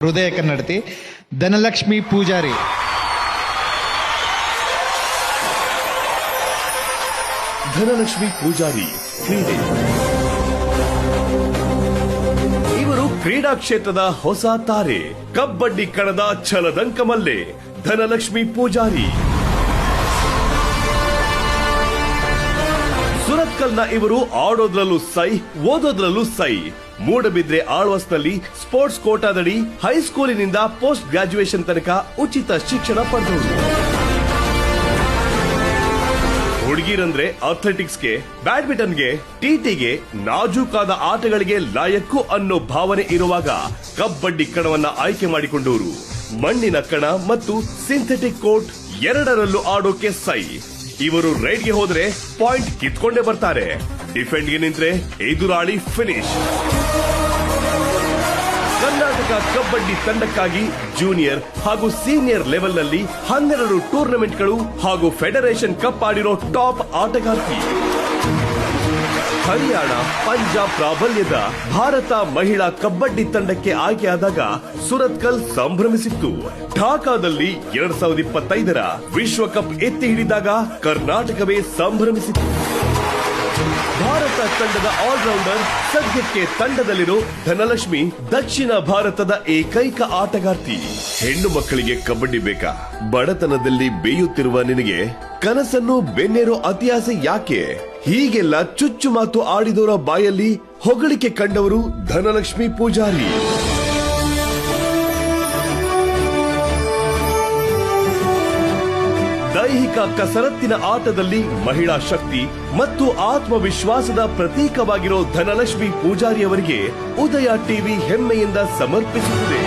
ಹೃದಯ ಕನ್ನಡತಿ ಧನಲಕ್ಷ್ಮಿ ಪೂಜಾರಿ. ಧನಲಕ್ಷ್ಮಿ ಪೂಜಾರಿ ಕ್ರೀಡೆ. ಇವರು ಕ್ರೀಡಾ ಕ್ಷೇತ್ರದ ಹೊಸ ತಾರೆ. ಕಬಡ್ಡಿ ಕಣದ ಛಲದಂಕಮಲ್ಲೆ ಧನಲಕ್ಷ್ಮಿ ಪೂಜಾರಿ. ಸುರತ್ಕಲ್ನ ಇವರು ಆಡೋದ್ರಲ್ಲೂ ಸೈ, ಓದೋದ್ರಲ್ಲೂ ಸೈ. ಮೂಡಬಿದ್ರೆ ಆಳ್ವಾಸ್ನಲ್ಲಿ ಸ್ಪೋರ್ಟ್ಸ್ ಕೋಟಾದಡಿ ಹೈಸ್ಕೂಲಿನಿಂದ ಪೋಸ್ಟ್ ಗ್ರಾಜುಯೇಷನ್ ತನಕ ಉಚಿತ ಶಿಕ್ಷಣ ಪಡೆದವರು. ಹುಡುಗಿರಂದ್ರೆ ಅಥ್ಲೆಟಿಕ್ಸ್ಗೆ, ಬ್ಯಾಡ್ಮಿಂಟನ್ಗೆ, ಟಿಟಿಗೆ, ನಾಜೂಕಾದ ಆಟಗಳಿಗೆ ಲಾಯಕ್ಕು ಅನ್ನೋ ಭಾವನೆ ಇರುವಾಗ ಕಬಡ್ಡಿ ಕಣವನ್ನ ಆಯ್ಕೆ ಮಾಡಿಕೊಂಡವರು. ಮಣ್ಣಿನ ಕಣ ಮತ್ತು ಸಿಂಥೆಟಿಕ್ ಕೋರ್ಟ್ ಎರಡರಲ್ಲೂ ಆಡೋಕೆ ಸೈ. ಇವರು ರೈಡ್ಗೆ ಹೋದ್ರೆ ಪಾಯಿಂಟ್ ಕಿತ್ಕೊಂಡೇ ಬರ್ತಾರೆ. ಡಿಫೆಂಡ್ಗೆ ನಿಂತ್ರೆ ಎದುರಾಳಿ ಫಿನಿಶ್. ಕರ್ನಾಟಕ ಕಬಡ್ಡಿ ತಂಡಕ್ಕಾಗಿ ಜೂನಿಯರ್ ಹಾಗೂ ಸೀನಿಯರ್ ಲೆವೆಲ್ನಲ್ಲಿ 12 ಟೂರ್ನಮೆಂಟ್ಗಳು ಹಾಗೂ ಫೆಡರೇಷನ್ ಕಪ್ ಆಡಿರೋ ಟಾಪ್ ಆಟಗಾರ್ತಿ. ಹರಿಯಾಣ, ಪಂಜಾಬ್ ಪ್ರಾಬಲ್ಯದ ಭಾರತ ಮಹಿಳಾ ಕಬಡ್ಡಿ ತಂಡಕ್ಕೆ ಆಯ್ಕೆಯಾದಾಗ ಸುರತ್ಕಲ್ ಸಂಭ್ರಮಿಸಿತ್ತು. ಢಾಕಾದಲ್ಲಿ 2025ರ ವಿಶ್ವಕಪ್ ಎತ್ತಿ ಹಿಡಿದಾಗ ಕರ್ನಾಟಕವೇ ಸಂಭ್ರಮಿಸಿತ್ತು. ಭಾರತ ತಂಡದ ಆಲ್ರೌಂಡರ್ ಸದ್ಯಕ್ಕೆ ತಂಡದಲ್ಲಿರೋ ಧನಲಕ್ಷ್ಮಿ ದಕ್ಷಿಣ ಭಾರತದ ಏಕೈಕ ಆಟಗಾರ್ತಿ. ಹೆಣ್ಣು ಮಕ್ಕಳಿಗೆ ಕಬಡ್ಡಿ ಬೇಕಾ? ಬಡತನದಲ್ಲಿ ಬೇಯುತ್ತಿರುವ ನಿನಗೆ ಕನಸನ್ನು ಬೆನ್ನೇರೋ ಅತಿಯಾಸೆ ಯಾಕೆ? ಹೀಗೆಲ್ಲ ಚುಚ್ಚು ಮಾತು ಆಡಿದವರ ಬಾಯಲ್ಲಿ ಹೊಗಳಿಕೆ ಕಂಡವರು ಧನಲಕ್ಷ್ಮಿ ಪೂಜಾರಿ. ದೈಹಿಕ ಕಸರತ್ತಿನ ಆಟದಲ್ಲಿ ಮಹಿಳಾ ಶಕ್ತಿ ಮತ್ತು ಆತ್ಮವಿಶ್ವಾಸದ ಪ್ರತೀಕವಾಗಿರೋ ಧನಲಕ್ಷ್ಮಿ ಪೂಜಾರಿ ಅವರಿಗೆ ಉದಯ ಟಿವಿ ಹೆಮ್ಮೆಯಿಂದ ಸಮರ್ಪಿಸುತ್ತದೆ.